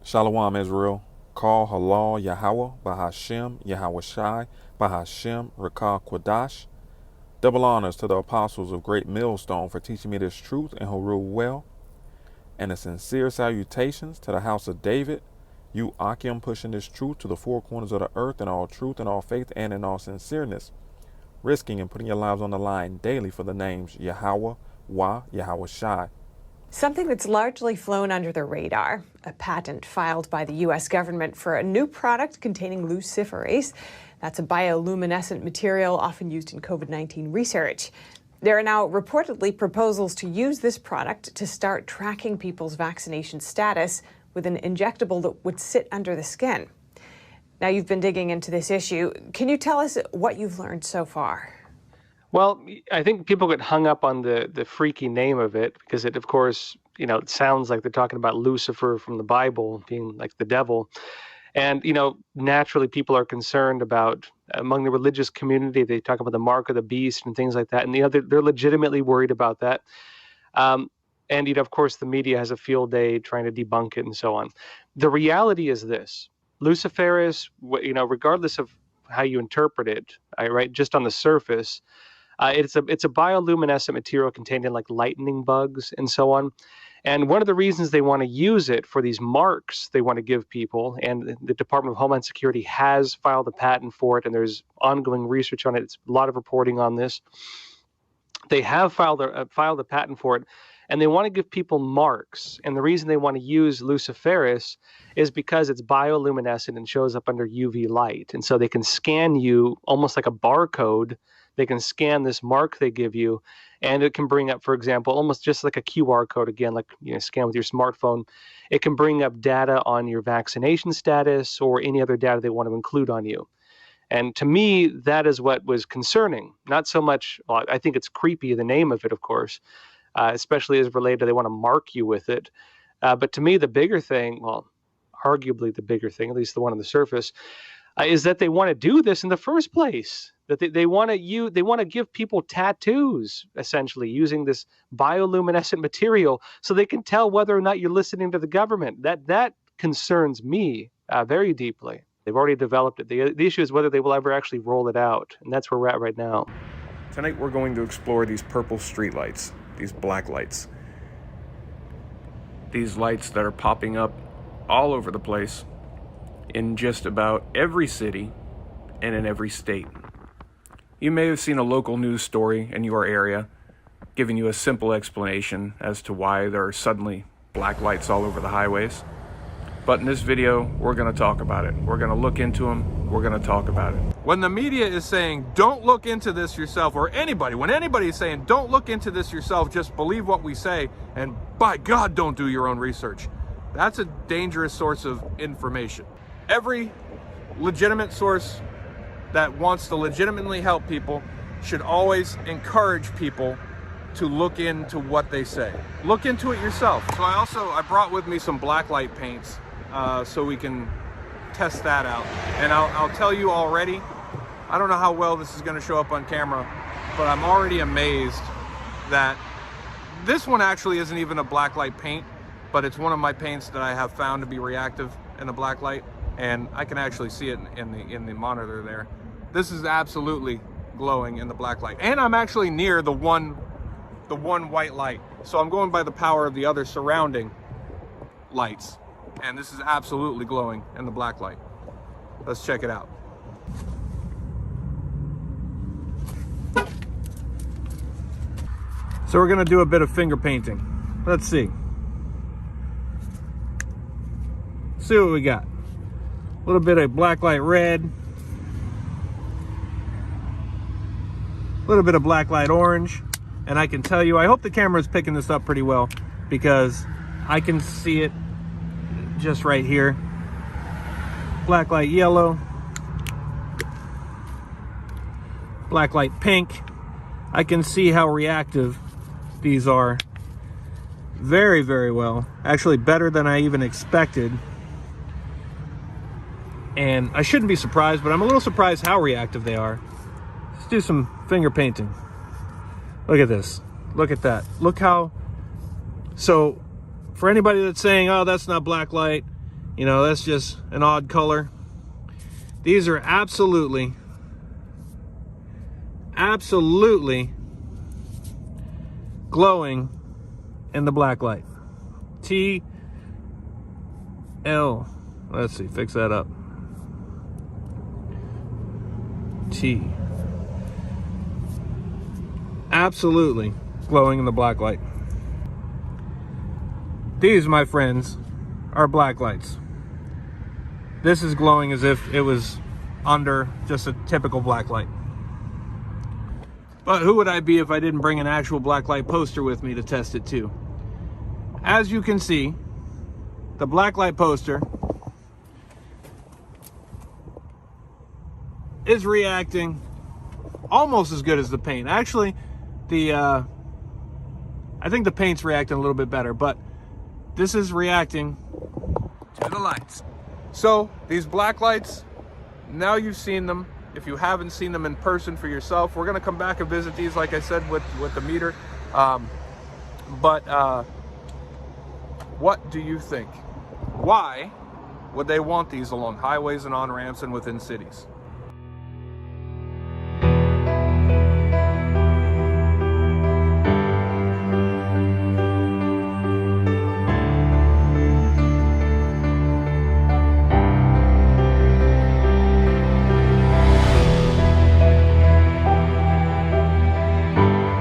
Shalom Israel. Call Halal Yahweh Bahashem Yahweh Shai Bahashem Rakah Quadash. Double honors to the apostles of Great Millstone for teaching me this truth and who rule well. And a sincere salutations to the house of David. You Akim pushing this truth to the four corners of the earth in all truth and all faith and in all sincereness. Risking and putting your lives on the line daily for the names Yahweh, Yahweh Shai. Something that's largely flown under the radar, a patent filed by the U.S. government for a new product containing luciferase. That's a bioluminescent material often used in COVID-19 research. There are now reportedly proposals to use this product to start tracking people's vaccination status with an injectable that would sit under the skin. Now, you've been digging into this issue. Can you tell us what you've learned so far? Well, I think people get hung up on the freaky name of it because it, of course, it sounds like they're talking about Lucifer from the Bible being like the devil. And, naturally people are concerned about, among the religious community, they talk about the mark of the beast and things like that. And, they're legitimately worried about that. And, of course, the media has a field day trying to debunk it and so on. The reality is this. Luciferase, regardless of how you interpret it, right, just on the surface, it's a bioluminescent material contained in like lightning bugs and so on. And one of the reasons they want to use it for these marks they want to give people, and the Department of Homeland Security has filed a patent for it, and there's ongoing research on it. It's a lot of reporting on this. They have filed a patent for it, and they want to give people marks. And the reason they want to use luciferase is because it's bioluminescent and shows up under UV light. And so they can scan you almost like a barcode. They can scan this mark they give you, and it can bring up, for example, almost just like a QR code, again, like scan with your smartphone. It can bring up data on your vaccination status or any other data they want to include on you. And to me, that is what was concerning. Not so much, well, I think it's creepy, the name of it, of course, especially as related to they want to mark you with it. But to me, the bigger thing, well, arguably the bigger thing, at least the one on the surface, is that they want to do this in the first place. That they want to give people tattoos, essentially, using this bioluminescent material so they can tell whether or not you're listening to the government. That concerns me very deeply. They've already developed it. The issue is whether they will ever actually roll it out, and that's where we're at right now. Tonight we're going to explore these purple street lights, these black lights. These lights that are popping up all over the place in just about every city and in every state. You may have seen a local news story in your area giving you a simple explanation as to why there are suddenly black lights all over the highways. But in this video, we're going to talk about it. We're going to look into them. We're going to talk about it. When the media is saying, don't look into this yourself, or when anybody is saying, don't look into this yourself, just believe what we say, and by God, don't do your own research. That's a dangerous source of information. Every legitimate source that wants to legitimately help people should always encourage people to look into what they say. Look into it yourself. So I brought with me some blacklight paints so we can test that out. And I'll tell you already, I don't know how well this is going to show up on camera, but I'm already amazed that this one actually isn't even a blacklight paint, but it's one of my paints that I have found to be reactive in a blacklight, and I can actually see it in the monitor there. This is absolutely glowing in the blacklight, and I'm actually near the one white light, so I'm going by the power of the other surrounding lights, and this is absolutely glowing in the blacklight. Let's check it out. So we're gonna do a bit of finger painting. Let's see what we got. A little bit of blacklight red, a little bit of blacklight orange, and I can tell you, I hope the camera is picking this up pretty well because I can see it just right here. Blacklight yellow, blacklight pink. I can see how reactive these are very, very well. Actually, better than I even expected. And I shouldn't be surprised, but I'm a little surprised how reactive they are. Let's do some finger painting. Look at this. Look at that. Look how... So, for anybody that's saying, oh, that's not black light, You know, that's just an odd color. These are absolutely glowing in the black light. TL, let's see, fix that up. T, absolutely glowing in the black light. These, my friends, are black lights. This is glowing as if it was under just a typical black light. But who would I be if I didn't bring an actual black light poster with me to test it too? As you can see, the black light poster is reacting almost as good as the paint. Actually, I think the paint's reacting a little bit better, but this is reacting to the lights. So these black lights, now you've seen them. If you haven't seen them in person for yourself, we're gonna come back and visit these, like I said, with the meter. What do you think? Why would they want these along highways and on ramps and within cities?